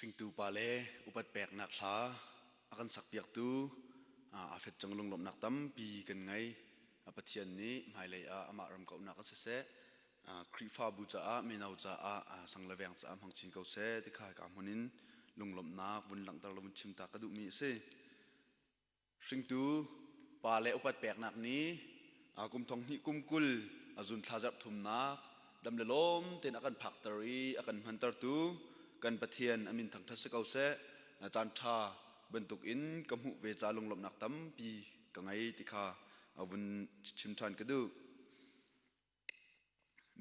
สิงตูปาเลอุปัตแปกนักลาอากันสักเปียกตูอาเฟตจังลงหลบนักตั้มปีกันไงปะเทียนนี้หมายเลยอามารำเก่านักเสะครีฟ้าบูจ้าเมนาวจ้าสังเลเวงจ้าหังชินเก่าเสะที่ข้ากามุนินลงหลบนักบุญหลังตะลมุนชิมตากระดูมีเสสิงตูปาเลอุปัตแปกนักนี้กุมทองหิกุมกุลจุนทาจับทุมนักดำเลลมเต็นอากันผักตรีอากันมันตรตูกันปะเทียนอามินทังทัศเกาเสอาจารย์ชาบรรทุกอินกำหุเวจาลงหลบนักตั้มปีกังไงติคาอาวุนชิมทานกระดู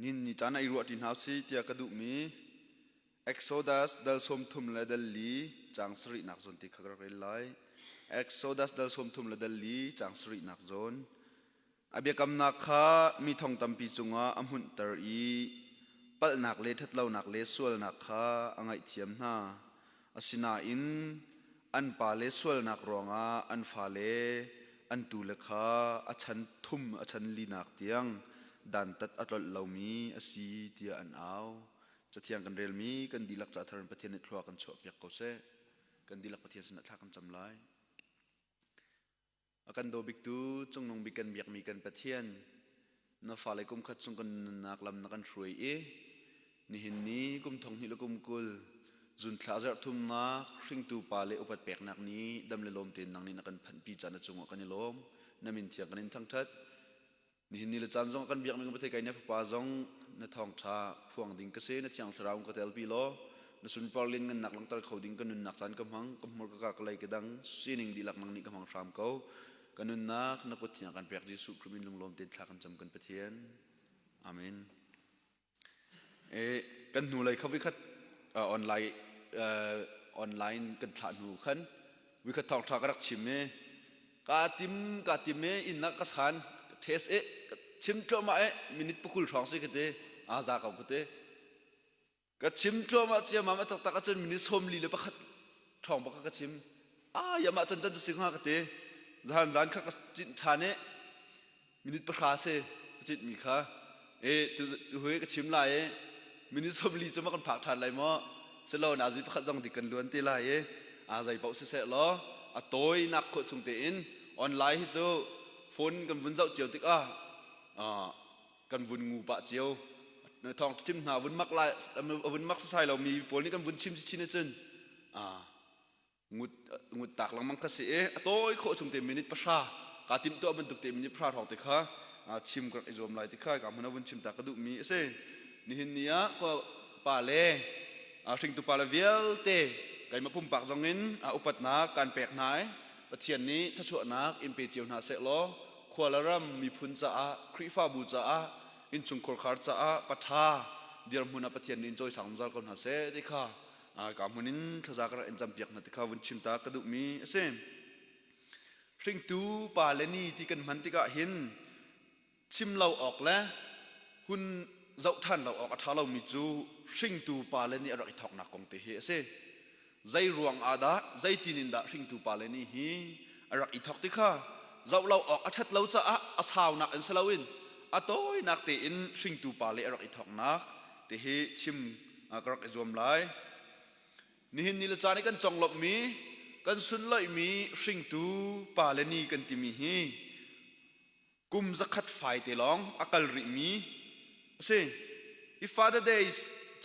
นินนิจานาอิรัวตินฮาวซีเตียกระดูมีเอ็กโซดัสดัลสมทุมและดัลลีจางสรินักซนติขกระเรลไลเอ็กโซดัสดัลสมทุมและดัลลีจางสรินักซนอาเบียกำนักข้ามีทองตัมปีจุงอาอัมหุนตรีปัลนักเลทัดเล่านักเลสวลนักข้าอังไอเทียมนาอาศินาอินอันปาเลสวลนักรองอาอันฟาเลอันตูเลข้าอาชันทุ่มอาชันลีนักเตียงดันตัดอัตลเหล่ามีอาศีเตียอันเอาจะเทียงกันเรลมีกันดีลักจะทารันประเทศในครัวกันโฉบยักเขาเสกันดีลักประเทศสนัดทักกันจำไลอากันโดบิกตูจงนงบิกันเบียกมีกันประเทศนาฟาเลกุมขัดจงกันนักลำนักกันช่วยนี่เห็นนี้กุมทองหิลกุมกุลจุนทลาจับทุ่มนักริงตูปาเลอุปัตแปกนักนี้ดำเลลมเต็นนังนี้นักกันพันปีจันทร์จงกันยลมนามินเทียกันนินทั้งทัดนี่เห็นนี้ละจันทร์จงกันเบียกมีกันประเทศไกเนี่ยฟ้าจงนาทองชาพวงดิ่งกษณะที่ยังสระอุกเตลปีโลนาสุนปอลินกันนักลังตระเขาดิ่งกันนุนนักจันกำหังกำมรกากเลยกระดังซีนิงดีลักนังนี้กำหังสามเขากันนุนนักกุศลกันเปียกจิสุครุมินลงลมเต็นทลากันจำกันประเทศอาเมนกันหนูเลยเขาวิคัดออนไลน์กันถ่านหนูขันวิคัดทองทากรักชิมกาติมอินนักกษันเทสชิมตัวมามินิปุกุลทองสิกเตอาซาเขากเตก็ชิมตัวมาเจ้ามาตักจนมินิสมลีเลยปะคัดทองปะคัดชิมอย่ามาจันจะสิงหากเตจานข้าก็จิตชาเนมินิปราเซจิตมีข้าตัวเฮก็ชิมลายมินิสมลีจะมากันผักทานอะไรมั้งเสร็จแล้วนาจิปขัดจังติกันล้วนตีลายใจเป่าเสร็จแล้วตัวนักขดชงเตียนออนไลน์ให้เจ้าฝนกันวุ่นเจ้าเจียวติกกันวุ่นงูปะเจียวในทองชิมหาวุ่นมักลายวุ่นมักใส่เรามีปนนี้กันวุ่นชิมชินจนงูตักหลังมังคัสตัวขดชงเตียนมินิประชากาติมตัวบรรทุกเตียนมินิประชาทองติค่ะชิมกันไอโจมลายติค่ะกับมันวุ่นชิมตากระดูมีเสนี่เห็นเนี่ยก็ปาเล่สิ่งตุปาเลเวลเตะไก่มาพุ่มปากจงอินอุปัตนาการแปลกนายประเทศนี้ถ้าชั่วนักอินเปเจียวนาเสลอขวาลรัมมีพุนจ้าครีฟ้าบูจ้าอินจุงคอร์คาร์จ้าปัทาเดียร์มุนาประเทศนี้จอยสังจารคนนาเสติค่ะกับมุนินทศกระเอ็นจำเปียกนาติค่ะวันชิมตากระดูมีเสสิ่งตุปาเลนี่ที่กันมันติกะเห็นชิมเราออกแล้วหุ่นเจ้าท่านเราออกอัฐเรามีจูสิ่งตูปาเลนี่อะไรทอกนักกงเตะเสใจรวงอาดาใจตินินดาสิ่งตูปาเลนี่ฮีอะไรทอกติค่ะเจ้าเราออกอัฐเราจะอาสาวนักอินสลาวินอัตโอยนักเตอินสิ่งตูปาเลอะไรทอกนักเตะชิมกระกจวมไลนี่หินนิลจานี่กันจงหลบมีกันสุนไลมีสิ่งตูปาเลนี่กันติมีฮีกุมจะขัดไฟเตลองอักลริมีสิif Father Days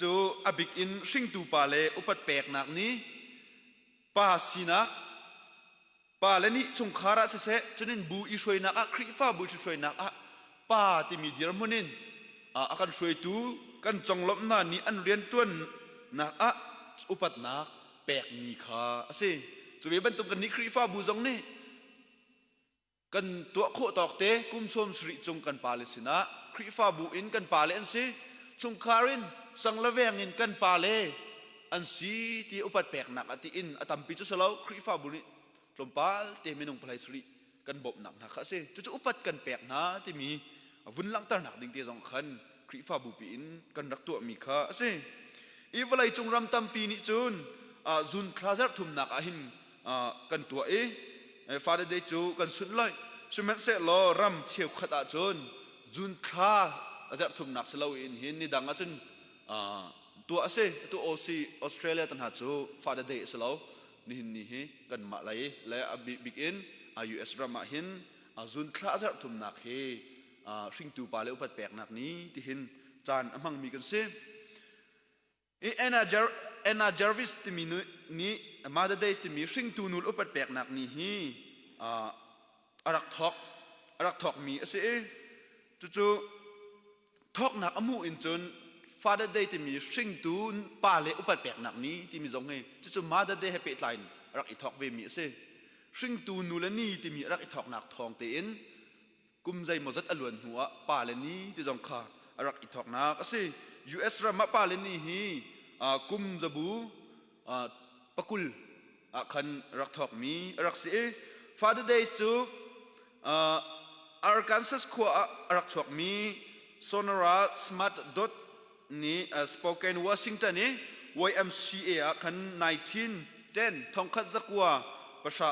จูอบิกอินสิ่งตูปาเลอุปัตแปกนักนี้ป้าสีนักป้าเลนี่ชงคาราเสะจนินบูอีช่วยนักคริฟ้าบูช่วยนักป้าที่มีเดียร์มุนินอากันช่วยตูกันจงลบหน้านี้อันเรียนจวนนักอุปัตนักแปกนี่ค่ะสิจูเวบันตุกันนี้คริฟ้าบูจงนี่กันตัวโคตอกเตกุมสมสริจงกันปาเลสินะคริฟ้าบูอินกันปาเลอันซีจงคารินสังละเวงอินกันปาเลอันซีที่อุปัตแปกหนักอติอินอตัมปิจุสลาวคริฟ้าบูนี่จงปาลเตมินงพลายสริกันบบหนักนักค่ะซีจุอุปัตกันแปกนะที่มีวุ่นลังตระหนักดิ่งเตียจงขันคริฟ้าบูปีอินกันรักตัวมีค่ะซีอีวไลจงรำตัมปีนิจุนจุนคลาซัรทุมหนักอหินกันตัวฟาเดเดจูกันสุดเลยสุดแม้เสลอรำเชี่ยวขดาจนจุนคาอาจจะทุ่มหนักสลาวินเห็นนี่ดังอาจน ตัวเสตัวโอซีออสเตรเลียตั้งหาจูฟาดเดย์สโลนี่หินนี่ฮิกันมาเลยและบิ๊กอินยูเอสรามาหินจุนคลาสทุมนักเฮชิงตูปาเลอุปัตแปกนักนี้ที่หินจานอมังมีกันเสเอ็นาจาร์วิสที่มีนี้มาเดย์ที่มีชิงตูนูอุปัตแปกนักนี้ฮีอารักทอกมีเสจู่ทอกนักอมูอินจนฟาดเดย์ที่มีชิงตูนปาเลอุปัตแปกนักนี้ที่มีสองไงจู่มาเดย์ให้เป็ดไลน์รักอีทอกเวมีเสชิงตูนูเลนี่ที่มีรักอีทอกนักทองเตียนกุมใจมจัดอลวนหัวปาเลนี่ที่สองข้ารักอีทอกนักเสUS รามาปาเลนี่ฮีกุมจบูปะกุลขันรักทอกมีรักเสฟาดเดย์จู่Arkansas ขวารักทอกมี Sonora Smart Dot นี่ Spoken Washington นี่ YMCA คัน1910ทองคัดจักว่าภาษา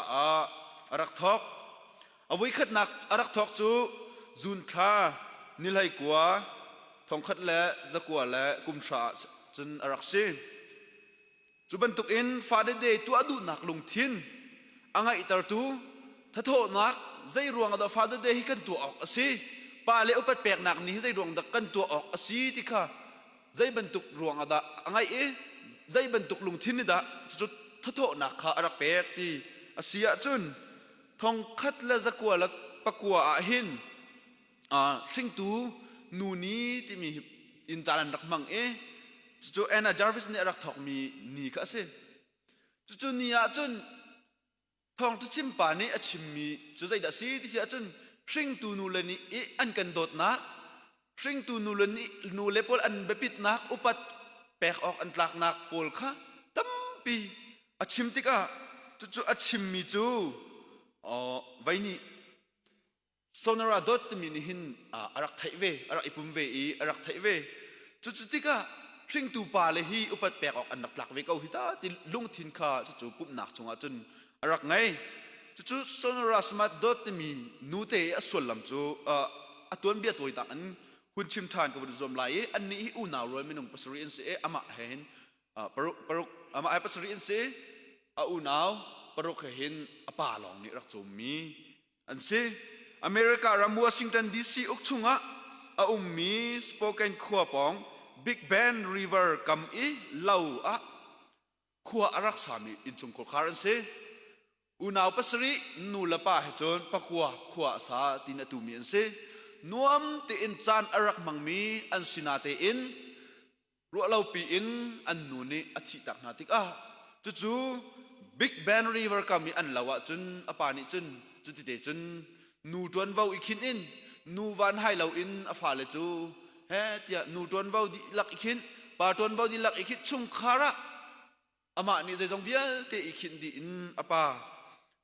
รักทอกเอาไว้ขัดนักรักทอกจูจุนทานิลัยกว่าทองคัดและจักว่าและกุมชาจนรักเซจูบรรทุกอินฟาเดเดย์ตัวอดูนักลงทินอ่างอิตาร์ตูถ้าโทษนักใจรวงอดาฟาเดเดย์ให้กันตัวออกสิปาเลอุปแปกนักนี้ใจรวงดักกันตัวออกสิที่ข้าใจบรรทุกรวงอดาอ่างใจบรรทุกลงทินนี่ดาจุดถ้าโทษนักข้ารักแปกที่เสียจนทองคัดและจักว่าและปะกัวหินชิงตูนูนี้ที่มีอินจารันรักมังจู่แอนนาจาร์วิสเนี่ยรักทอกมีนี่ก็เสียจู่นี่จนทองที่ชิมป่านี่ชิมมีจู่ใจดัสีที่เสียจนชิงตูนูเลนี่อันกันโดดนักชิงตูนูเลนี่นูเลปอลอันเบปิดนักอุปัตแปกออกอันตลักนักปอลค่ะตั้มปีชิมติกะจู่ชิมมีจู่ไว้นี่โซนาราดอตมีนี่หินรักไทเวรักอิปุมเวรักไทเวจู่ติกะชิงตูปาเลฮีอุปัตแปกออกอันนักหลักเวก้าหิตาที่ลุงทินข้าจู่ปุ๊บหนักจงอาจนรักไงจู่โซนาราสมาดอตมีนูเตอส่วนลำจู่ตัวนี้ตัวต่างอันคุณชิมทานกับวันจอมไลอันนี้อุณาวรไม่นุ่งปัสริอินเสอามาเห็นปรุกอามาไอปัสริอินเสอุณาวปรุกเห็นป่าหลงนี่รักจมมีอันเสอเมริการามวอชิงตันดีซีอุกชุงะมีสปอกันขัวปองบิ๊กแบนริเวอร์กัมเหล่าขัวรักสามีอินชุงโคคารันเสอุณาวปัสรินูละป้าเหจนปะขัวสาตินตูมีอันเสนวมตีอินจานรักมังมีอันสินาเตอินรัวเหล่าปีอินอันนูนี่อธิตักนาติกจู่Big Ben River ก็มีอันละวะจนอปานิจนจุดที่เดจนนูจวนเว้าอีกขินอินนูวันให้เราอินอฟาเลจูเฮ้เตียนูจวนเว้าดิลักอีกขินปาจวนเว้าดิลักอีกขินชุงคาระอามานี่ใจจงเวียลเตอีกขินดิอินอปา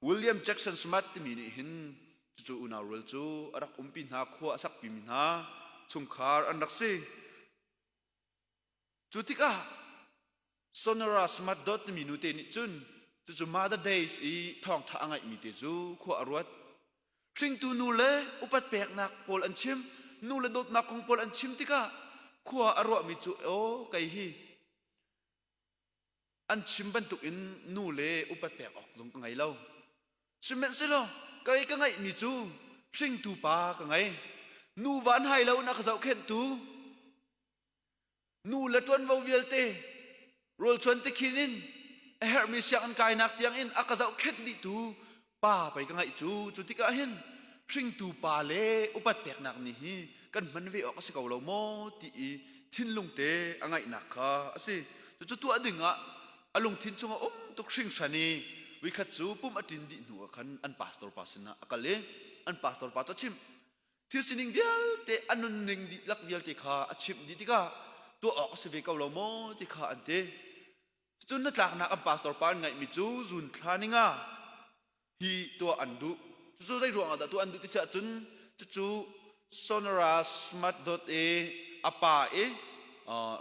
วิลเลียมแจ็กสันสมิธที่มีนี่หินจู่อุณาวรลจูรักปินหาขวาสักปีมินหาชุงคาร์อันดักซีจุดที่ก้าโซนาราสมัดดอตมีนูเตนิจุนจู่มาดาเดย์อีทองทางไงมีเตจูขวาอรวดชิงตูนูเลอุปัตแปกนักโพลอันชิมนูเลดดนักของโพลอันชิมที่ก้าขวาอรวดมีจูไกฮีอันชิมบรรทุกอินนูเลอุปัตแปกออกตรงไงเล่าชิมเป็นสิโลไกก็ไงมีจูชิงตูปาก็ไงนูวันให้เรานักสาวเข็นตูนูเลตวนวาเวลเตโรลชวนติคินินเฮอร์มิสยังอันกายนักยังอินอากาศเอาเข็ดดิตูป้าไปกันไงจู่ที่ก็เห็นชิงตูปาเลอุปัตแปกนักนี่กันมันเวออกสิเกาเราโมตีทินลุงเตอังไงนักค่ะสิจู่ตัวดึงอลุงทินจงตุกชิงชานีวิคัตจูปุ่มอดินดิหนัวขันอันพาสตอร์พาสนะอากาเลอันพาสตอร์พาสชิมที่สินิงเวียลเตอันนุนิงดิลักเวียลเตค่ะชิมดิที่ก็ตัวออกสิเวเกาเราโมที่ค่ะอันเตจุนนัดหลักนักอัมพาสตอร์ปานไงมิจูจุนทานิงาฮีตัวอันดุจู่ใจรวงตัวอันดุที่เสียจุนจู่โซนาราสมัดดอทอปา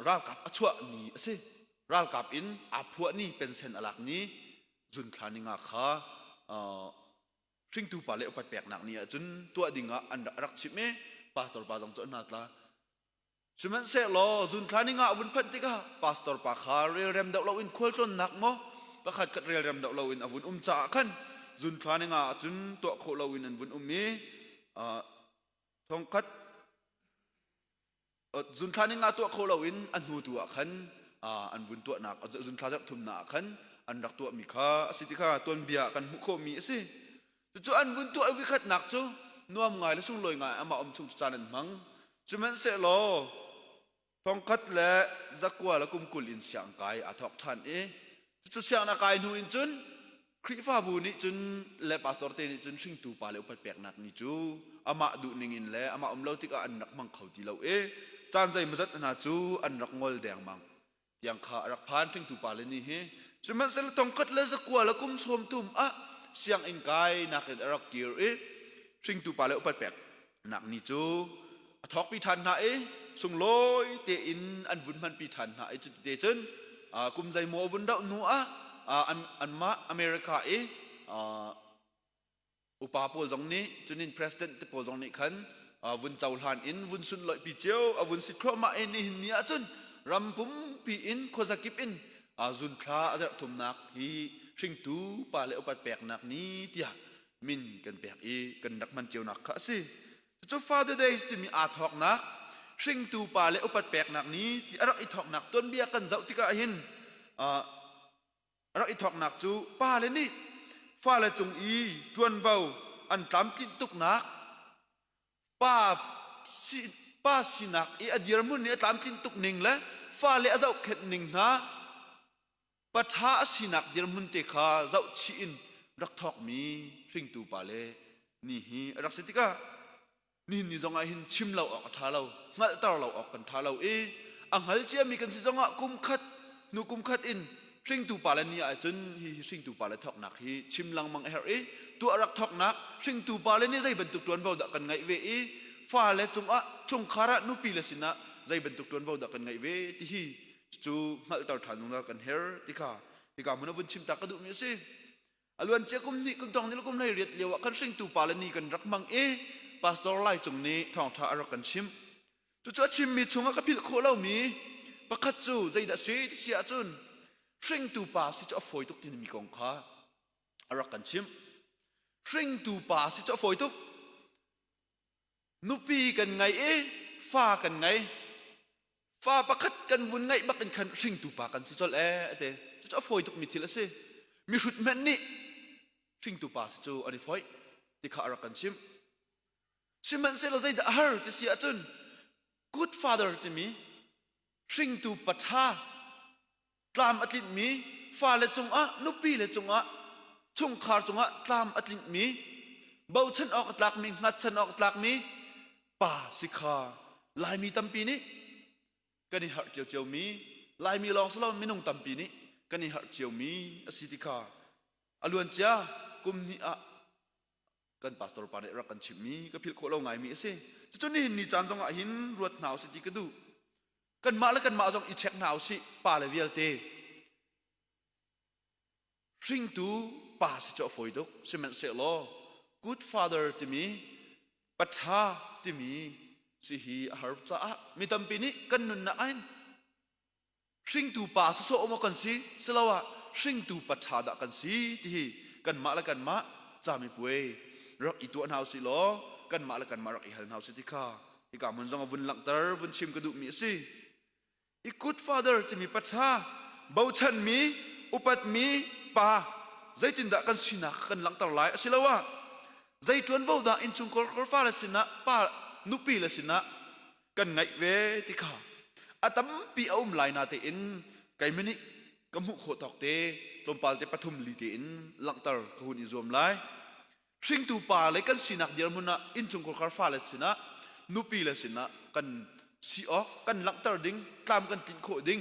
รัลกับอชัวนี่สิรัลกับอินอาพวนี่เป็นเซนอลักนี้จุนทานิงาค่ะชิงตูปาเลอุปแปกหนักนี่จุนตัวดิ่งอันรักชิมพาสตอร์ปาจังจุนนัดละ จุมันเสลอจุนทานิงาวุนพันติกาพาสตอร์ปาคาเรียลเรมดาวลาวินควอลจนนักโมประคัดกัดเรียลเรมดาวลาวินอวุนจ่าขันจุนทานิงาจุนตัวโคลาวินอันวุนมีทองคัดจุนทานิงาตัวโคลาวินอันหูตัวขันอันวุนตัวนักจุนทาจักทุมนักขันอันรักตัวมีข้าสิติข้าตัวเบียกันมุขมีสิจู่อันวุนตัววิคัดนักจู่นัวมง่ายและสุ่งลอยง่ายอามาอมชุ่มจานันมังจุมันเสลอทองคัดและจักว่าและกุมกุลอินเสียงกายอาทอกทันจุเสียงนักกายนูอินจุนคริฟ้าบูนี่จุนและปาสตอร์เตนี่จุนชิงตูปาเลอุปเปียกนักนี่จูอามาดูนิงินและอามาอมเล่าติกาอันนักมังเขาที่เราจานใจมาจัดนาจูอันรักงอลแดงมังยังขารักพานชิงตูปาเลนี่จุมันเสลทองคัดและจักว่าและกุมสมตุมเสียงอินกายนักรักเกียร์ชิงตูปาเลอุปเปียกนักนี่จูทอกปีทันหาส่งลอยเตอินอันวุ่นมันปีทันหาจุดเตจนกุมใจมัววุ่นดาวนัวอันมาอเมริกาอุปาโพจงนี้จุนินประธานโพจงนี้ขันวุ่นเจ้าหลานอินวุ่นสุนลอยปีเจียววุ่นสิครมานี่หินนี้จนรำพุ่มปีอินโคจักิบอินจุนคลาอาจจะทุ่มนักฮีชิงตูปาเลอุปเปียกนักนี้เตียมินกันเปียกกันนักมันเจียวนักข้าสิจุดฟาเดย์ที่มีอาทอกนักชิงตูปาเลอุปเปียกนักนี้ที่รักอิทอกนักต้นเบียกันเจ้าที่กาหินรักอิทอกนักจูปาเลนี่ฟ้าเลจงจวนเบาอันตามติดตุกนักป้าสินักอดีรมุนเนี่ยตามติดตุกหนึ่งและฟ้าเลเจ้าเข็ดหนึ่งนะปะทะสินักดีรมุนเตคาเจ้าชีนรักทอกมีชิงตูปาเลนี่ฮีรักสิติกานี่จงอาหินชิมเราออกท่าเรางัดตาเราออกกันท่าเราอังฮัลเจียมีกันสิจงอากุมขัดนูกุมขัดอินชิงตูปาเลนี่จนฮีชิงตูปาเลทอกนักฮีชิมลังมังเฮรตัวรักทอกนักชิงตูปาเลนี่ใจบรรทุกตัวนเบาดักกันไงเวฟ้าเลจงอาจงคาระนูปีเลสินะใจบรรทุกตัวนเบาดักกันไงเวที่ฮีจูงัดตาทานุงดักกันเฮรที่ข้ามันวุ่นชิมตากระดูกมีสิอลวนเจ้ากุมนี่กุมตองนี่ลูกกุมในเรียดเลียวกันชิงตูปาเลนี่กันรักมังพาสตอร์ไล่จงนี้ท่องท่าอรักกันชิมจู่ชิมมีชงกับพิลโคเล่ามีประคัตจู่ใจดัชเสียจุนชิงตูปาสิจะฝอยตุกที่มีกองข้าอรักกันชิมชิงตูปาสิจะฝอยตุกนุปีกันไงฟ้ากันไงฟ้าประคัตกันวุ่นไงบักกันขันชิงตูปากันสิจะแต่จะฝอยตุกมีทีละสิมีชุดแม่นี่ชิงตูปาสิจะอันนี้ฝอยที่ข้าอรักกันชิมชิมันเซลใจด่าฮาร์ที่เสียจน good father ที่มีชิงตูปัทาตามอัตลินมีฟ้าเลจงนุปีเลจงชงคาร์จงตามอัตลินมีเบาฉันออกตากมีงัดฉันออกตากมีป่าสิคาลายมีตัมปีนี้กันนี่ฮาร์เจียวมีลายมีลองสลอนไม่นุ่งตัมปีนี้กันนี่ฮาร์เจียวมีอสิติคาอลวนจ้ากุมนี่กันพาสตอร์ปาเนรักกันชิมีก็พิลโคเราไงมีสิจนนี่จานจงหินรวดหนาวสิติกดูกันมาแล้วกันมาจงอีเช็คหนาวสิป่าเลวิลเตชิงตูป่าสิจะฝอยดกสิมันเสลอ good father ที่มีปัทาที่มีสิฮีฮาร์จ้ามีตัมปีนี้กันนุนนะอันชิงตูป่าสิโซอมากันสิสลาวะชิงตูปัทาดกันสิที่กันมาแล้วกันมาจามิป่วยรักอีตัวหนาวสิล้อกันมาแล้วกันมารักอีหันหนาวสิที่ข้าอีกามันจงวุ่นหลังตาวุ่นชิมกระดูกมีสิอีกูดฟาเดอร์จะมีปัจฉาเบาชันมีอุปัตมีป่าใจตินดากันสินะกันหลังตาไหลสิละวะใจจวนเบาดาอินจุงกอร์ฟ้าละสินะป่านุปีละสินะกันไงเวที่ข้าอาตัมปีเอาไหลนาเตอินไก่มินิกมุขโคตอกเตตมปาลเตปทุมลีเตอินหลังตาคุนอิจวมไหลชิงตูปาเลยกันสินักเดียร์มุนะอินจุงกอร์ฟ้าละสินะนุปีละสินะกันสีออกกันหลังตาดิ้งตามกันติดโคดิ้ง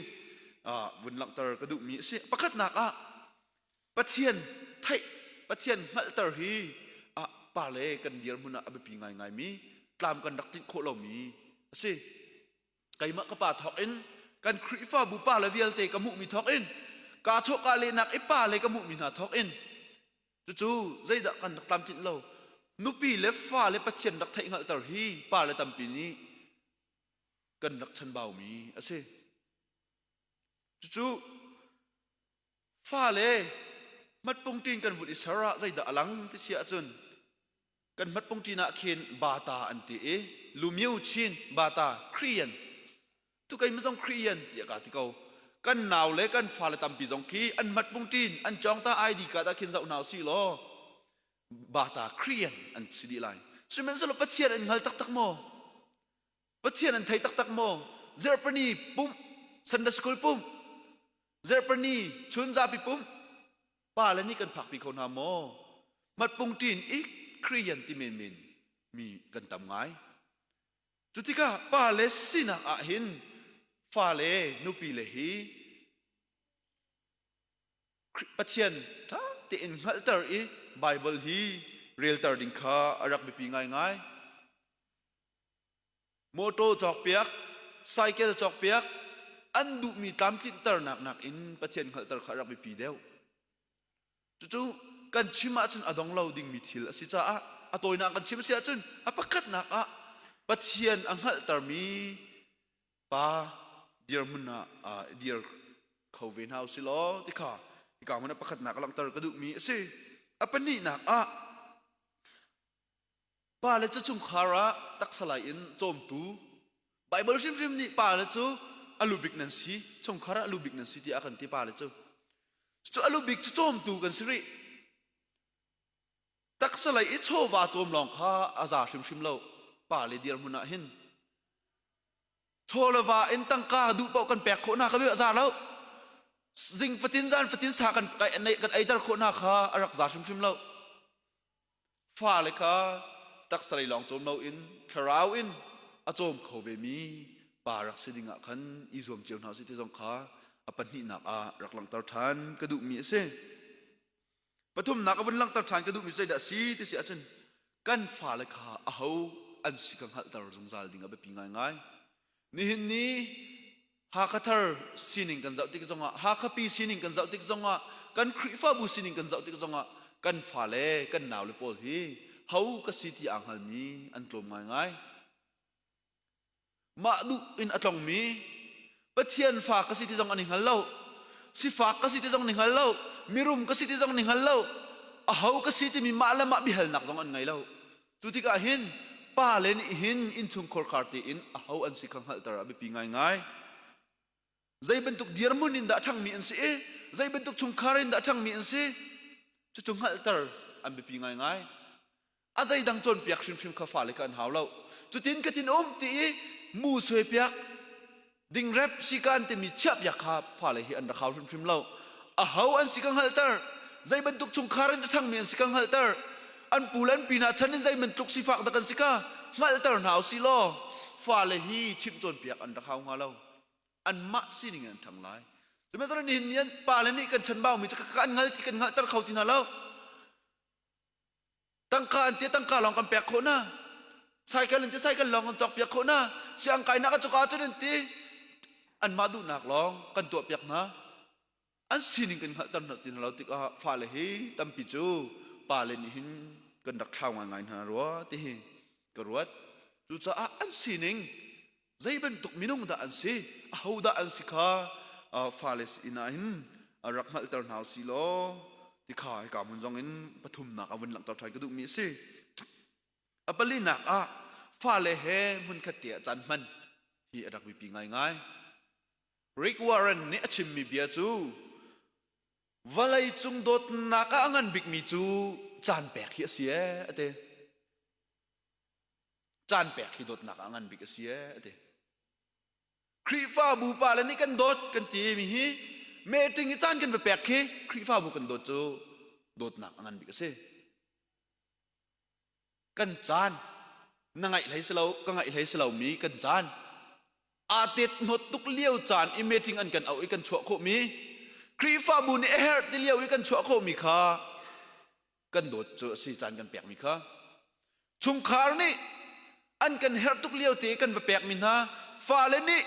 วันหลังตากระดูกมีสิประคัดหนักปะเทียนไทยปะเทียนหลังตาฮีปาเลกันเดียร์มุนะอเบปีไงมีตามกันดักติดโคเรามีสิไก่มะกระปาทอกอินกันครีฟ้าบุปาเลวิลเตกมุมีทอกอินกาโชกาเลนักไอปาเลกมุมีนาทอกอินจู่ใจดักกันดักตามติดเรานุปีเลฟ้าเลปะเทียนดักไทยหลังตาฮีปาเลตามปีนี้ กันรักฉันเบามีอะสิจู่ฟ้าเลยมัดปงตีนกันวุฒิสระใจด่าหลังที่เสียจนกันมัดปงตีนอาเคนบาตาอันตีลูมิวชินบาตาครียันทุกคนไม่ต้องครียันเดียกาที่เขากันหนาวเลยกันฟ้าเลยตามปีจงคีอันมัดปงตีนอันจองตาไอดีกาตาเคนจะหนาวสิล้อบาตาครียันอันสิดีไลซึ่งมันสรุปปัจเจียนอันหัลตักโมปัจเจียนอันไทยตักโมเจอปนีปุ่มสันดัสกุลปุ่มเจอปนีชุนจาปิปุ่มป้าและนี่กันผักปีคนหาโมมัดปงตีนอีกครียันที่เมนมีกันตำไงจุดที่ก้าป้าเลสินะอาหินฟ้าเลนุปีเลฮีปัจเจียนท่าที่อินฮัลเตอร์อีไบเบิลฮีเรียลเตอร์ดิงคาอารักบิปีง่ายโมโตจอกเปียกไซเคิลจอกเปียกอันดูมีตามที่เตอร์หนักอินปัจเจียนฮัลเตอร์อารักบิปีเดียวจู่กันชิมาจนอดองเราดิ่งมีทิลสิจ้าอะตัวนักกันชิมเสียจนอะปักกัดนักปัจเจียนอังฮัลเตอร์มีป้าเดียร์มุนนะเดียร์เขาเวนเฮาสิล้อที่ข้าที่ข้ามันปักกัดนักลังเตอร์กระดูมีสิอะเป็นนี่นักป้าเลยจะจุงคาระตักสลายอินโจมตูไบเบิลชิมนี่ป้าเลยจูอลูบิกนันซีจุงคาระอลูบิกนันซีที่อากันที่ป้าเลยจูอลูบิกจะโจมตูกันสิริตักสลายอิโชวาโจมลองข้าอาซาชิมเล่าป้าเลยเดียร์มุนหินโชลวาอินตั้งกาดูเป่ากันแปกโคนาเขาเบียอาซาแล้วซิงฟัตินซานฟัตินสากันไอตาโคนาข้าอารักซาชิมเล่าฟ้าเลยข้าตักสลายลองโจมเราอินคาราวอินอาโจมเขาเวมีป้ารักสิดิงะขันอีโจมเจียวหนาวสิที่สงข้าอปันหินักรักลังตาทานกระดูมีเสปฐุมนักวันลังตาทานกระดูมีเสดสีที่เสียจนกันฟ้าเลยข้าเอาอันสิกังหัลตาจงซาลดิงะแบบง่ายนี่หินนี้หากทาร์สินิงกันเจ้าติกจงหากปีสินิงกันเจ้าติกจงกันคริฟ้าบุสินิงกันเจ้าติกจงกันฟ้าเลยกันหนาวเลยพอทีเฮากสิที่อังหัลมีอันตรมง่ายมาดูอินอัตลงมีปัจเจียนฝากกสิที่จงอันหิงฮัลโลสิฝากกสิที่จงหิงฮัลโลมีรุมกสิที่จงหิงฮัลโลเฮากสิที่มีมาละมาบิฮัลนักจงอันไงเล่าจุดที่กะหินป้าเลนหินอินชุงคอร์คาร์ตีอินเฮาอันสิขังฮัลตาระบิปีง่ายใจเป็นตุกเดียร์มุนินดาทั้งมีอันสิใจเป็นตุกชุงคารินดาทั้งมีอันสิจะชุงฮัลตาร์อันบิปีง่ายอาใจดังจนเปียกชิมข้าฟ้าเลยกันหาวเล่าจุดทินกตินตีมูสวยเปียกดิ่งแรปสิการที่มีเชับอยากขับฟ้าเลยอันดักขาวชิมเล่าเฮาอันสิกังฮัลเตอร์ใจบรรทุกชงคารินทั้งมีอันสิกังฮัลเตอร์อันปูลันปีนาฉันนี่ใจบรรทุกสิฝากตะกันสิกาฮัลเตอร์หนาวสิล้อฟ้าเลยชิมจนเปียกอันดักขาวงาเล่าอันมะสินิ่งอันทั้งหลายแต่เมื่อตอนนี้เห็นป่าเลยนี่กันฉันเบามีจะกันฮัลที่กันฮัลเตอร์เขาที่นั่นเล่าตั้งการที่ตั้งการลองกันเปียกโคน่าใส่กันเลยที่ใส่กันลองกันจอกเปียกโคน่าเสียงไก่นักจอกอาจจะนั่นทีอันมาดูนักลองกันตัวเปียกนะอันสิ่งกันตั้งแต่ที่เราติดฟ้าเลยตั้มปิจูป่าเลยนี่หินกันดักข้าวง่ายๆนะรัวที่กระวดจุดจะอันสิ่งใจเป็นตุกมินุงด่าอันสิเอาด่าอันสิข้าฟ้าเลยสินะหินรักมาตั้งหนาวสิโลที่ข้าให้การมันจงอินปฐุมนักวันหลังต่อไทยก็ดูมีสิปลีนักฟ้าเลยมันขัดเตียจันมันที่รักวิปีง่ายริกวารันนี่ชิมมีเบียจูวันไลจุงโดดนักอันบิกมีจูจานแปกเสียเตจานแปกที่โดดนักอันบิกเสียเตครีฟ้าบูปาแล้วนี่กันโดดกันตีมีฮีเมติงจานกันไปแปกขี้ครีฟ้าบุกันโดดจูโดดหนักอันบิกเสกันจานนั่งไงไหลเสลาก็ไงไหลเสลามีกันจานอาทิตย์นดตุกเลี้ยวจานอิเมติงอันกันเอาอีกันชั่วโคมีครีฟ้าบุนเอเฮร์ที่เลี้ยวอีกันชั่วโคมีค่ะกันโดดจูสีจานกันแปกมีค่ะชุงคาร์นี่อันกันเฮร์ตุกเลี้ยวตีกันไปแปกมินะฟ้าเลนี่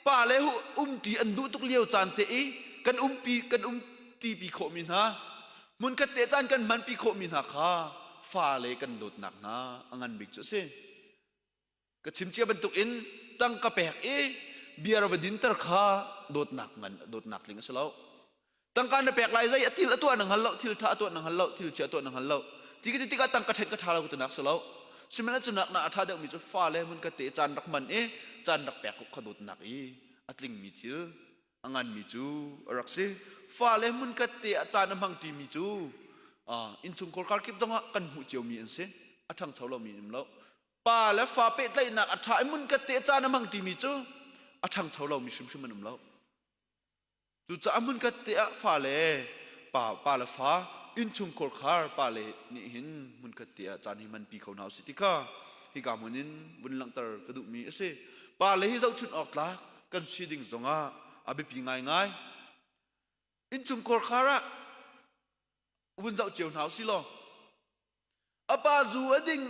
ป่าเลยตีอันดูตุกเลี้ยวจานเตอีกันปีกันตีปีโคมินะมุนกัดเตจานกันมันปีโคมินะค่ะฟ้าเลยกันโดดหนักนะอังันบิกจุสิก็ชิมเจียบรรทุกอิน ตั้งกระแปกเบียร์วดินตร์ข้าโดดหนักมันโดดหนักลิงสลาวตั้งการแปลกลายใจทิลตัวหนังฮัลโลทิลท่าตัวหนังฮัลโลทิลเชียตัวหนังฮัลโลที่ก็ที่ก็ตั้งกระเทนกระทาเราตัวหนักสลาวใช่ไหมนั่นจะหนักหนาท่าเดียวมีจุดฟ้าเลยมันก็เตะจานรักมันจานรักแปลกก็โดดหนักอัดลิงมีทิลงานมีจูรักสิฟ้าเลยมันก็เตะจานน้ำพังตีมีจูอินชุงโคลคาร์กิบจังหวะกันหูเจียวมีอันเสอัดทั้งเช้าเรามีนิ่มแล้วป่าและฟ้าเป็ดไล่หนักอัดถ่ายมันก็เตะจานน้ำพังตีมีจูอัดทั้งเช้าเรามีชิมมันนิ่มแล้วจู่จะมันก็เตะฟ้าเลยป่าและฟ้าอินชุงโคลคาร์ป่าเลยนี่เห็นมันก็เตะจานให้มันปีเขาหนาวสิติก้าฮิกามุนินบุญหลังตร์กระดูกมีเสป่าเลยให้เจ้าชุดออกละกันชีดิ่งจงอาบิปีง่ายอินชุงโคลคาร์วุ้นเจ้าเจียวหนาวสิล่ะอาปาจูอดิ่ง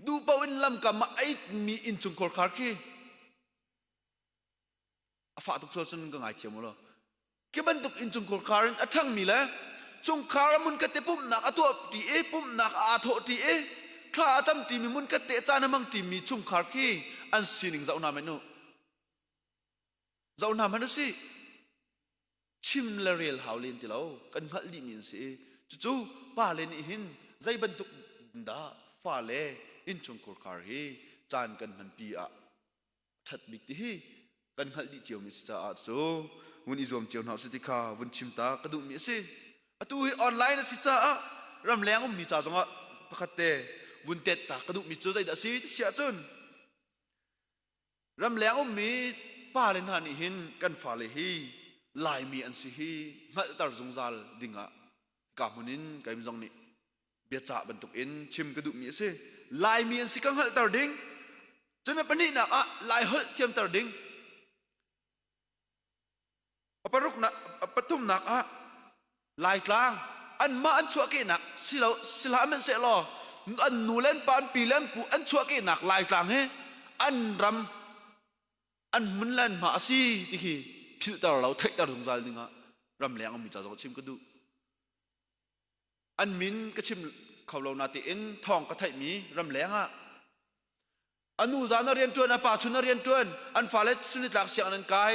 ดูปาวินลำกับมาไอมีอินจุงโคลคาร์กีอาฝาตุกโซลสันก็ง่ายเทียมล่ะแค่บรรทุกอินจุงโคลคาร์อัทั้งมีแล้วจุงคาร์มุนกเตปุ่มหนักตัวตีปุ่มหนักอาโถตีข้าจำตีมีมุนกเตจานมังตีมีจุงคาร์กีอันซีนิงเจ้าหน้ามันนู้เจ้าหน้ามันนู้สิชิมละเรียลฮาวลินติเรากันหัดดิมินสิจู่ป้าเลนหินใจบรรทุกดาฟ้าเลอินชงโคลคาร์ฮีจานกันมันปีทัดบิกที่กันหัดดิเจียวมิสจ้าจู่วันอิจอมเจียวหนาวสิติขาวันชิมตากระดูกมิสิตู้ฮีออนไลน์สิจ้ารำแรงมีจ้าจงปะคัตเตวันเต็ดตากระดูกมิจู่ใจดัสิที่เสียจนรำแรงมีป้าเลนหันหินกันฟ้าเลฮีลายมีอันสิฮีงัดตารจงจัลดิ่งกามุนินกายมิจงนี่เบียจ่าบรรทุกอินชิมกระดูกมีสิลายมีอันสิกังหัดตารดิ่งจนเป็นนี่นะลายหัดเทียมตารดิ่งปรุกนะปทุมนักลายกลางอันมาอันชัวกินักสิลามันเสลออันนูเล่นปานปีเล่นปูอันชัวกินักลายกลางอันรำอันมุนเล่นมาสิที่ฮีพิลตาเราเทคตารงใจนึงรำแรงมีจ่าจงชิมก็ดูอันมินก็ชิมเขาเรานาตีอินทองก็ไทยมีรำแรงอันนูจานเรียนจวนป่าชุนเรียนจวนอันฟาเลสนิดหลักเสียงนั้นกาย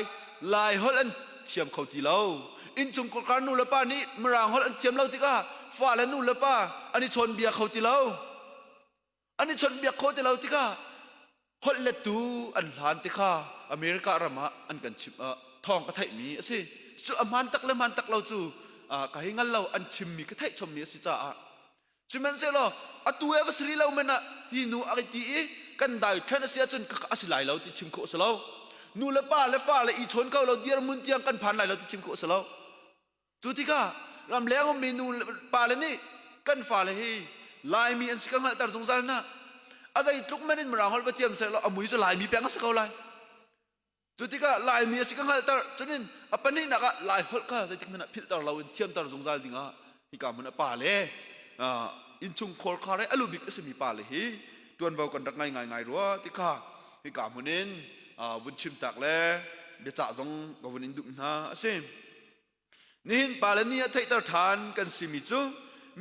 ลายฮอลอันเทียมเขาตีเราอินจุงกการนูละป้านี้มรางฮอลอันเทียมเราติก้าฟาเลนูละป้าอันนี้ชนเบียเขาตีเราอันนี้ชนเบียเขาตีเราติก้าฮอลเลตูอันหลานติก้าอเมริการามะอันกันชิมทองก็ไทยมีสิจู่อามันตักและมันตักเราจู่ก็ให้งั้นเราอันชิมมีก็ไทยชมนี้สิจ้าชิมันเสร็จแล้วตัวเอวสิริเราเมื่อน่ะฮินูอะไรตีกันได้แค่นั้นเสียจนก็อาศัยไหลเราที่ชิมโคสเรานูละป้าและฟ้าและอีชนเขาเราเดียร์มุนเตียงกันผ่านไหลเราที่ชิมโคสเราจู่ที่ก้ารำแรงมีนูป้าและนี่กันฟ้าและฮีลายมีอันสิกังหัดตาสงสารนะอาศัยทุกแม่นินมารางฮอลปะเทียมเสร็จแล้วอามุยจะลายมีแปลงก็สกาวลายจุดที่ก็ลายมีสิกังหัดตาจนอัปนี้นักลายฮอลก็จะทิ้งมันพิลตาเราเทียมตาสงสารดิ่งฮิกามันป่าเลยอินชุงโคลคาร์อลูบิกสมีป่าเลยฮีจวนเบากันรักง่ายรัวที่ข้าฮิกามันนินวุนชิมตักเลยเดี๋ยวจ่าจงกับวุนอินดุนะเสมนี่ป่าเลยนี่ไทยตาทานกันสิมิจู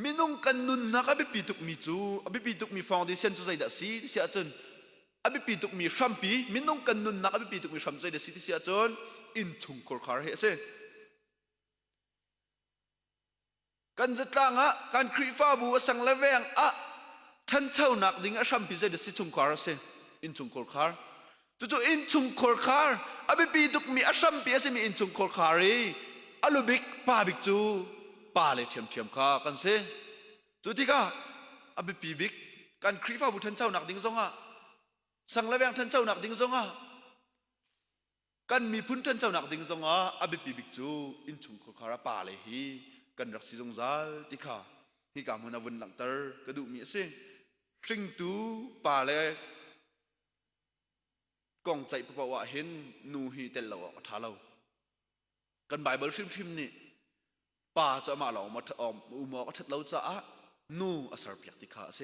มินุ่งกันนุนนักอภิปิตุกมิจูอภิปิตุกมีฟาวเดชั่นจุใจดัชซีที่เสียจนอภิปิตุกมีชัมปีมินุ่งกันนุนนักอภิปิตุกมีชัมใจดัชซีที่เสียจนอินชุงโคลคาร์เฮเซกันจะตั้งการครีฟ้าบัวสังเลเวงท่านเช่านักดิ่งชัมปีใจดัชซีชุงคาร์เซอินชุงโคลคาร์จู่อินชุงโคลคาร์อภิปิตุกมีชัมปีเซมีอินชุงโคลคาร์อลูบิกป้าบิกจูป่าเลยเทียมข้ากันเสจุดที่ก้าอภิปีบิกการครีฟ้าบุท่านเจ้าหนักดิ้งซงสังเลเวงท่านเจ้าหนักดิ้งซงกันมีพุนท่านเจ้าหนักดิ้งซงอภิปีบิกจูอินชุงโคลคาร์ป่าเลยฮีกันรักสิจงใจที่ข้าฮิกามุนาวันหลังเตอร์กระดูกมีเสสิงตูป่าเลยกองใจพระว่าเห็นนูฮีเตลเราท้าเรากันไบเบิลชิมนี่ป่าจะมาหลอกมาอุโมงค์ทัดเราจะนูอาศัยเปียกติขาเส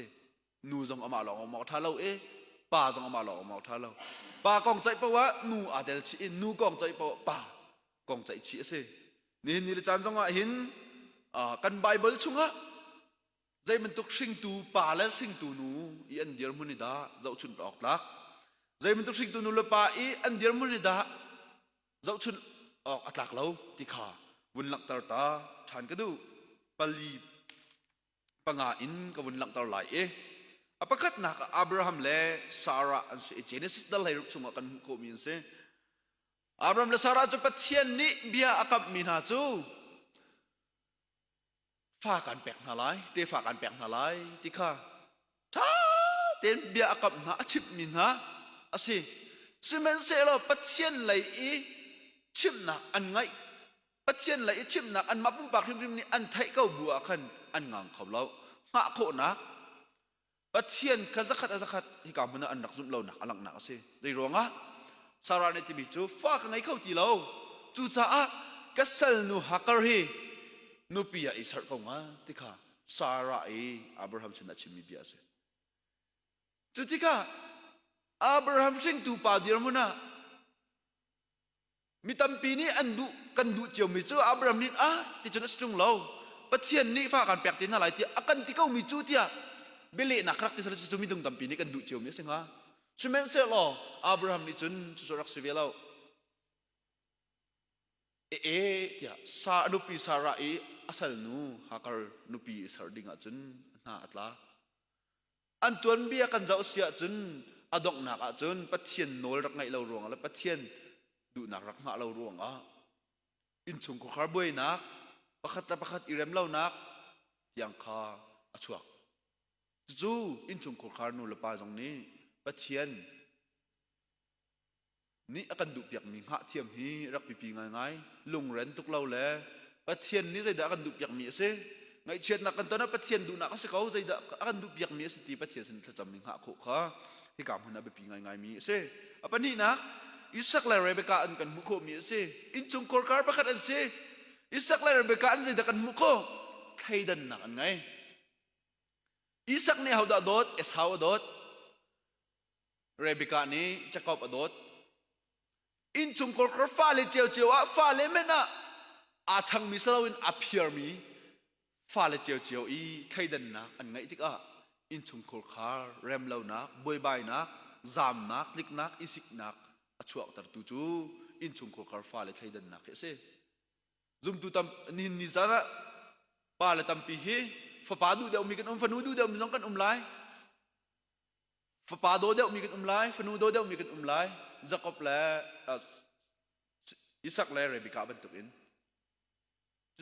นูจงเอามาหลอกมาท้าเราป่าจงเอามาหลอกมาท้าเราป่ากองใจเพราะว่านูอาเดลชีนูกองใจเพราะป่ากองใจชีเสนี่ละจานจงเห็นกันไบเบิลชุงใจมันตุกสิงตูป่าและสิงตูนูยันเดียร์มุนิดาเราชุนออกลัก zai min tu sing tu nu le pa i an dir mun ni da zau chun ok atlak lo ti kha vun lak tar ta than ka du pali panga in ka vun lak tar lai apakat na ka Abraham le Sarah an si Genesis dal hai ruk chunga kan ko min se Abraham le Sarah chu pathian ni bia akap min ha chu fa kan pek na lai te fa kan pek na lai ti kha tha ten bia akap na chip min ha asi simen se lo pathian lai i chim na an ngai pathian lai i chim na an mapum pak him ni an thai kau bua khan an ngang khom lo nga kho na pathian ka zakhat hi ka muna an nak zum lo nak alang nak ase dei ronga Sarah ne ti bi chu fa ka ngai khau ti lo chu cha a kasal nu hakar hi nu pia isar ko nga ti kha Sarah e Abraham chna chimi bia se chu ti ka Abraham sing tu pa dir muna mi tampi ni andu kan du chiu mi chu Abraham ni ti chu na stung lo pathian ni fa kan pek tin na lai ti akan ti kau mi chu tia beli nak rak ti sa chu mi dung tampi ni kan du chiu mi singa chumen se lo Abraham ni chun chu rak si velo tia sa nu pi Sarah e asal nu hakar nu pi sar dinga chun na atla an tuan bia kan zau sia chun adok nak a chun pathian nol rak ngai lo ruang la pathian du nak rak nga lo ruang a in chung ko khar boi nak pakhat irem lo nak yang kha achuak chu in chung ko khar nu la pa jong ni pathian ni akan du piak mi nga thiam hi rak pi ngai lung ren tuk lo le pathian ni zai da akan du piak mi se ngai chet nak kan to na pathian du nak se kau zai da akan du piak mi se ti pathian sin tla cham mi nga kho kha hi kam huna be pi ngai mi se apani na Isak la Rebecca an kan mu kho mi se in chung kor kar pakhat an se Isak la Rebecca an zai da kan mu kho thaidan nak an ngai Isak ni hauda dot Esau dot Rebecca ni Jacob adot in chung kor kar fa le cheu a fa le mena a chang mi salawin appear mi fa le cheu i thaidan nak an ngai tik a in chung kor khar rem lo nak boi bai nak zam nak lik nak isik nak achuak tar tu chu in chung kor khar fa le thaidan nak se zum tu tam nin ni zara pa le tam pi hi fa pa du de mi kan fa nu du de mi jong kan lai fa pa do de mi kan lai fa nu do de mi kan lai Jacob le Isaac le Rebecca ban tuk in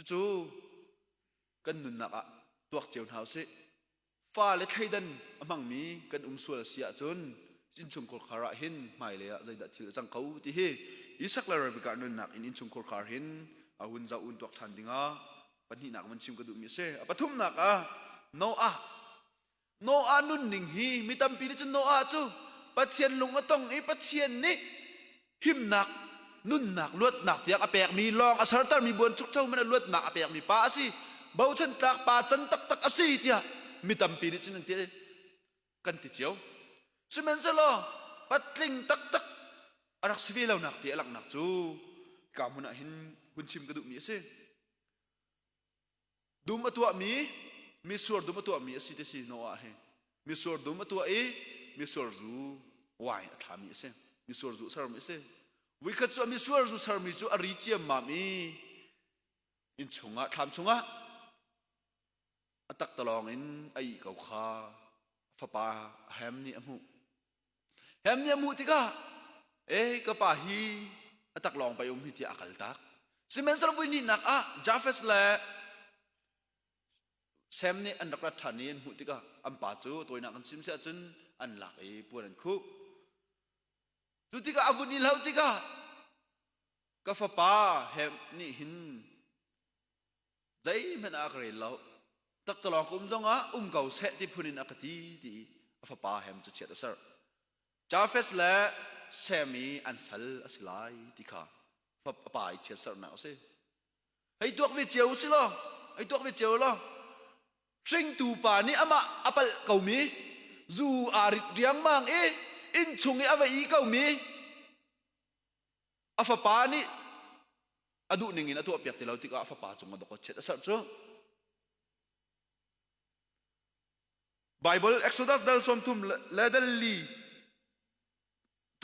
chu kan nun nak a tuak cheun hau se fa le thaidan amang mi kan sual sia chun in chung kor khara hin mai le zai da thil chang kau ti hi Isaac le Rebecca nun nak in chung kor khar hin a hun za un tuak than dinga pani nak man chim ka du mi se pathum nak a Noah nun ning hi mi tam pi ni chu Noah chu pathian lung atong i pathian ni him nak nun nak luat nak tiak apek mi long asar tar mi bon chuk chau man luat nak apek mi pa asi bau chan tak pa chan tak asi tia mi tam pi ni chin ti kan ti chiao sumen sa lo patling tak arak sivi lo nak ti alak nak chu kamuna hin hun chim ka du mi se dum atua mi sur dum atua mi asi te si Noah he mi sur dum atua mi sur zu wai athami se mi sur zu sar mi se wi khat chu mi sur zu sar mi chu ari chiam ma mi in chunga tham chunga atak talong in ai kau kha fa pa hem ni amu ti ka ka pa hi atak long pa hi ti akal tak simen sar wi ni nak Japheth le Sem ni an rakla thanin hu ti ka am pa chu toina kan sim se chun an lak puan an khu tu ti ka avuni lau ti ka fa pa hem ni hin zai men akre lau tak talong kum zonga kau se ti phunin akati ti fa pa hem chu chet asar Japheth le Semi an sal asilai ti ka fa pa I chet sar na se hei tuak ve cheu si lo hei tuak ve cheu lo sing tu pa ni ama apal kau mi zu arit riang mang in chung ava I kau mi afa pa ni adu ningin atu apiak tilaw tika afa pa chung adoko chet asar chu Bible Exodus dal som tum ledal li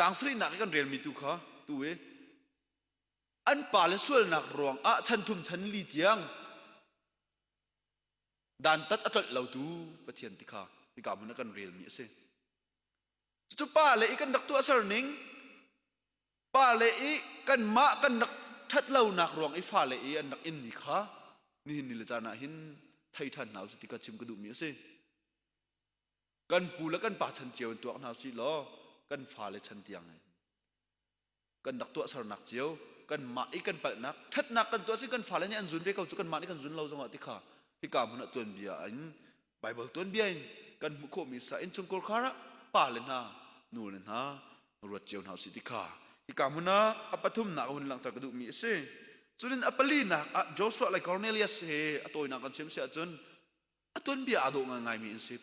จางสรีนักกันเรียนมีตุขาตัวอันป่าเลส่วนนักรวงฉันทุ่มฉันลีเตียงดันตัดอัตลเหล่าตูปะเทียนติขาอีกามันกันเรียนมีเสจุป่าเลยอีกันดักตัวสารนิงป่าเลยอีกันมากันดักชัดเหล่านักรวงอีฟ้าเลยอีอันดักอินนี่ขานี่นิลจานะหินไทยทันหนาวสติกาชิมกระดูมีเสกันปูแล้วกันป่าฉันเจียวตัวหนาวสิล้อกันฟ้าเลยฉันเตียงกันดักตัวสารนักเจียวกันมาอีกันปัดนักทัดนักกันตัวสิกันฟ้าเลยเนี่ยอันจุนเวเขาจุกันมานี่กันจุนเราจังหวะติขาที่กามันตัวเบียอันไบเบิลตัวเบียกันมุขมิสาอินจงกอลคาระป่าเลยนะนู่นเลยนะรวดเจียวหนาวสิติขาที่กามันอปทุมนักวันหลังจากกระดูมีเสจุลินอปลีนักโจชัวไลคอร์เนเลียสเฮตัวนักกันเชื่อมเสียจนตัวเบียอดงง่ายมีอินสิ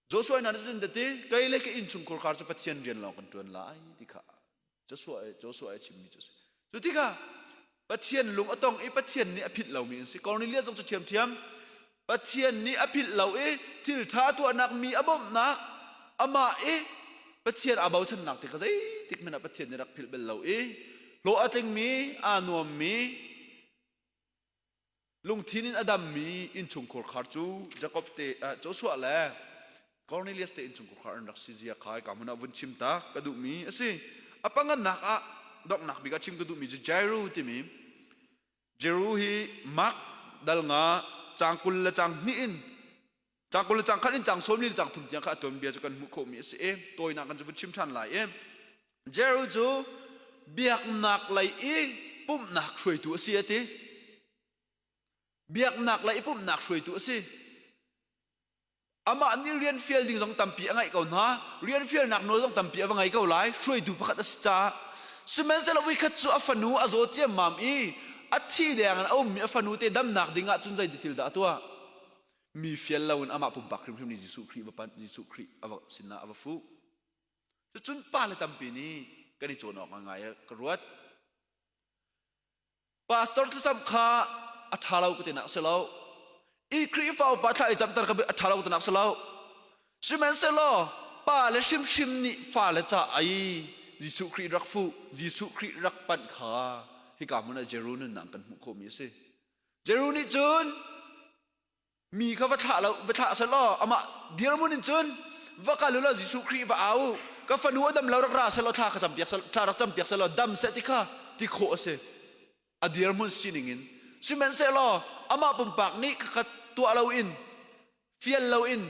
โจชัวนั่นจะเด็ดก็เลยก็อินจงกอลคาระจะพัฒนาเรียนเรากันตัวละติขาโจชัวชิมมีจุดสุดที่ค่ะปะเทียนลุงอตองปะเทียนนี่อภิษเหล่ามีสิกรณีเลียจงจะเทียมปะเทียนนี่อภิษเหล่าที่ท้าตัวนักมีอบมนักอามาปะเทียนอาบ่าวฉันนักที่เขาใจติกมันปะเทียนนี่รักภิษเป็นเหล่าโลอติงมีอานวมมีลุงทีนินอดัมมีอินชงโคร์คาร์จูจะกบเตโจชัวแลกรณีเลียสเตอินชงโคร์คาร์นักซิจิอาคายกามุนาวุนชิมตากระดูมีสิอปังกันนักดอกนักบิกาชิมกระดูมีจะเจรูติมีเจรูฮีมักดัลงาจางกุลละจางนี่อินจางกุลละจางขันอินจางโซมีจางทุ่มเตียงข้าตัวเบียจุกันมุขมีสิตัวนักกันจะวุนชิมทันไหลเจรูจูเบียกนักไหลปุ่มนักช่วยตัวเสียทีเบียกนักไหลปุ่มนักช่วยตัวสิอามาอันนี้เรียนเฟียลดิ่งสองตัมปีอะไรก็นะเรียนเฟียลนักโน้ตสองตัมปีอะไรก็ไล่ช่วยดูพักตัสจ้าซึ่งแม้เราวิคัตจูอัฟนูอาโซเจียมมามอัดที่เดียงเอามีอัฟนูเตดัมนักดิ่งจุนใจดิทิลดาตัวมีเฟียลเราอามาปุ่มปักครีมนี่ยิสุครีบัปันยิสุครีอวสินะอวฟูจุนป้าเลยตัมปีนี้ก็นี่โจนออกมาไงกรวดพาสตอร์ที่สำคัญอัฐาเราก็ตินักเสลาอีครีฟ้าปัทไลจำตระกับอัฐาเราก็ตินักเสลาซึ่งแม้เสลาป้าเลยชิมนี่ฟ้าเลยจ้าไอยิสุครีรักฟูยิสุครีรักปันขาให้กามันเจรูนนั่งกันมุขมีสิเจรูนี่จนมีข้าวัฏะเราวัฏะสลออามาเดียร์มุนจนว่าการลุลายิสุครีว่าเอาก็ฟันหัวดำเรารักราสลอท่าขจำเปียกท่ารักจำเปียกสลอดำเสติค่ะที่โคเสอเดียร์มุนสินิงินซิมันเสลออามาปุ่มปากนี่ขัดตัวเราอินเฟียลเราอิน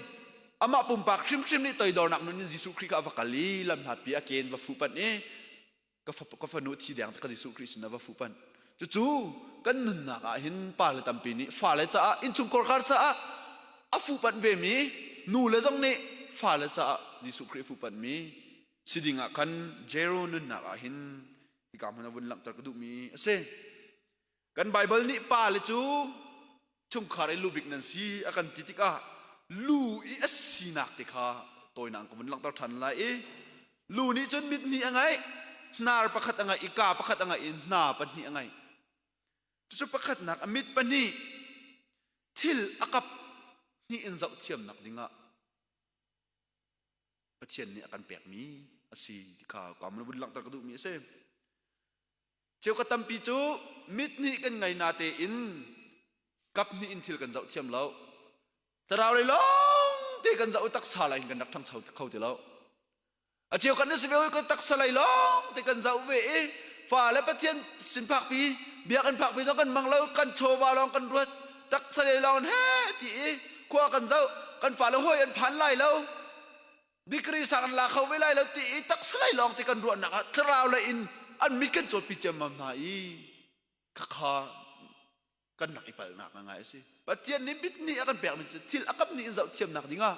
อามาปุ่มปากชิมนี่ต่อยดอนักนั่นยิสุครีก็ว่ากัลีลำหัดปีอาเกนว่าฟูปันนี่ก็ฟันหัวที่แดงก็ยิสุครีสนะว่าฟูปันจู่กันนุนนักหินป่าเลยตัมปีนี้ฟ้าเลยจ้าอินชุงกอร์คาร์จ้าอาฟูปันเวมีนูเลยจงนี่ฟ้าเลยจ้ายิสุครีฟูปันมีสิดิ่งกันเจโรนุนนักหินที่กามันวุ่นหลังตะกระดูมีเสกันไบเบิลนี่ป่าเลยจู่ชงคาร์ลูบิกนันซีอากันติติกาลูอีเอสซีนักติค่ะตัวนังก็มันหลังตะทันไลลูนี่จนมิดนี่ยังไงนาร์ประคัดยังไงอีกาประคัดยังไงนาปันนี่ยังไงจุดประคัดนักอมิดปันนี่ทิลอากับนี่อินเจ้าเทียมนักดิ่งะประเทศนี้อากันแปลกมีอาศัยที่ข่าวความมันวุ่นหลังตะกระดูมีเสเจ้ากระทำปีจูมิดนี่กันไงนาเตอินกับนี่อินทิลกันเจ้าเทียมแล้วแต่เราเลยลองเตกันเจ้าตักสาลายกันนักทั้งเขาเตแล้วอาเจียวกันนี่สิเวลก็ตักสลายลองเตกันเจ้าเวฝ่าและประเทศสินพักปีเบียกันพักปีต้องกันมังเล่ากันโชว์วาลองกันรวดตักสลายลองเฮ้ตีขั้วกันเจ้ากันฝ่าแล้วห้อยอันพันไล่แล้วดิกรีสังลาเขาไว้ไล่แล้วตีตักสลายลองตีกันรวดนักทราวเลยอินอันมีกันโจทย์พิจารณาหน่ายข้ากันหนักอีกไปหนักยังไงสิประเทศนี้บิดนี่อากันแปลกมันจะทิลอากับนี่อินเจ้าเทียมหนักดิ่งอ่ะ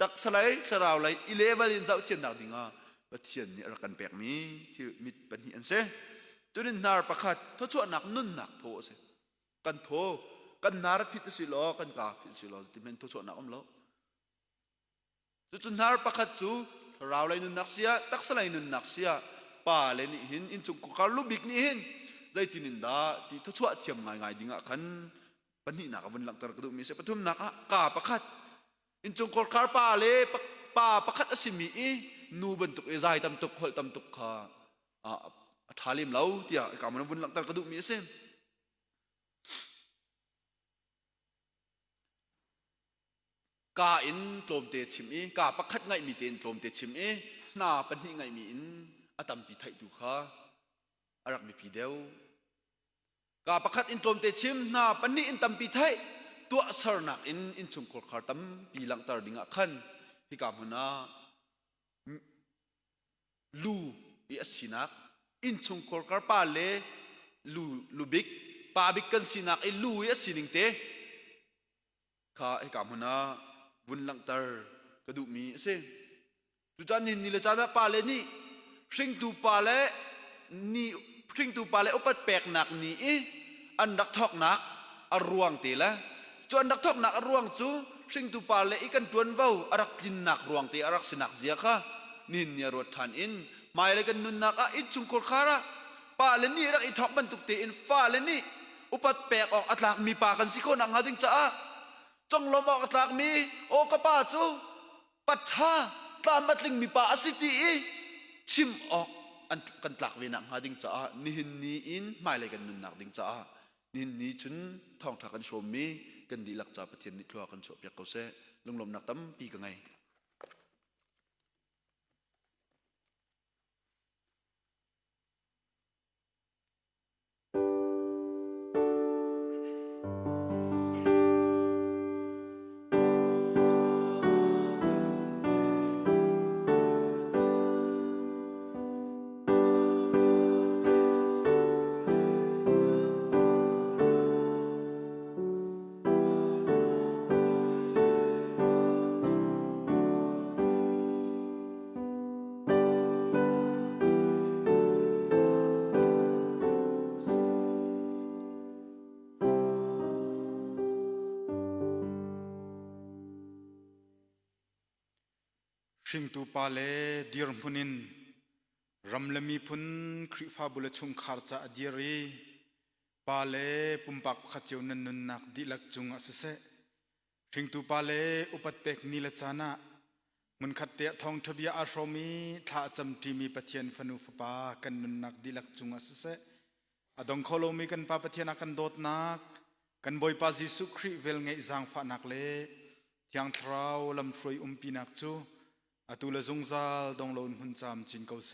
ตักสลายทราวเลยอิเลเวลอินเจ้าเทียมหนักดิ่งอ่ะประเทศนี้อากันแปลกมีที่มิดปัญหาเสจนนาร์ประคัดทศหนักนุ่นหนักโทเสกันโทกันนาร์พิษสิโลกันกาพิษสิโลที่มันทศหนักล้จนนาร์ประคัดจูเราเลยนุ่นหนักเสียตักสลายนุ่นหนักเสียป่าเลยนี่หินอินจุกการลูบิกนี่หินใจตินินดาที่ทศเทียมง่ายๆดิ่งกันปัญหาหนักวันหลังตระกระดูมีเสปทุมหนักกาประคัดอินจุกการป่าเลยป่าประคัดอสิมี นูบันตุกเอใจตำตุกหอลตำตุกขาทาลิมเล่าเตียกามันวุ่นหลังตากระดูมีเส้นกาอินโจมเตชิมกาปักขัดไงมีเตนโจมเตชิมนาปันหิไงมีอินอตัมปีไทยดูขาอารักมีพีเดียวกาปักขัดอินโจมเตชิมนาปันหิอินตัมปีไทยตัวสารนักอินชุมขอขาตัมปีหลังตาดิ่งขันฮิกามุนาลูอีอสินักอินชุมขอขาปาเลลูบิกปาบิกกันสินักลูอีอสินิงเตข้าฮิกามุนาวุนหลังตากระดูมีเสจุจานินนิลจานะปาเลนี่สิงตูปาเลนี่สิงตูปาเลอุปแปกหนักนี่อันดักทอกหนักอรวงตีละจวนดักทอกหนักอรวงจูสิงตูปาเลอีกันจวนเว้าอรักกินหนักรวงตีอรักสินักเสียค่ะนินเนี่ยรถทันอินหมายเลยกันนุนนักอิจุงโคคาระปาเลนี่รักอีทอกบรรทุกตีอินฟ้าเลนี่อุปแปกออกอัตลักมีปากันสิโคนังหาดิงจ้าจงลมออกจากมีโอกระป้าจูปัทธาตามบัดลิงมีป่าอสิตีชิมออกอันกันตากเวนังหาดิงจ้านิหินนี้อินไม่เลยกันนุนนักดิงจ้านิหินนี้ชุนท่องทักกันชมมีกันดีหลักจ่าประเทศนิทัวกันชมอยากเขาเสลงลมนักตั้มปีกันไง ชิงตูปาเลดีรมุนินรัมเลมีพุนคริฟาบุลชุงขารจาดีรีปาเลปุ่มปักขัดเจ้านันนุนนักดิลักจุงอสเซชิงตูปาเลอุปัตเป็กนิลจานะมุนขัดเตะทองทบียอาชมีท่าจำทีมีปะเทียนฟนูฟปากันนุนนักดิลักจุงอสเซอดงโคโลมีกันปาปะเทียนักกันโดดนักกันบอยปาจิสุคริเวลไงจางฟานักเลยังทราวลำฟรอยปีนักจูอตุลจงซาลดงโลนหุนจามจินเกาเซ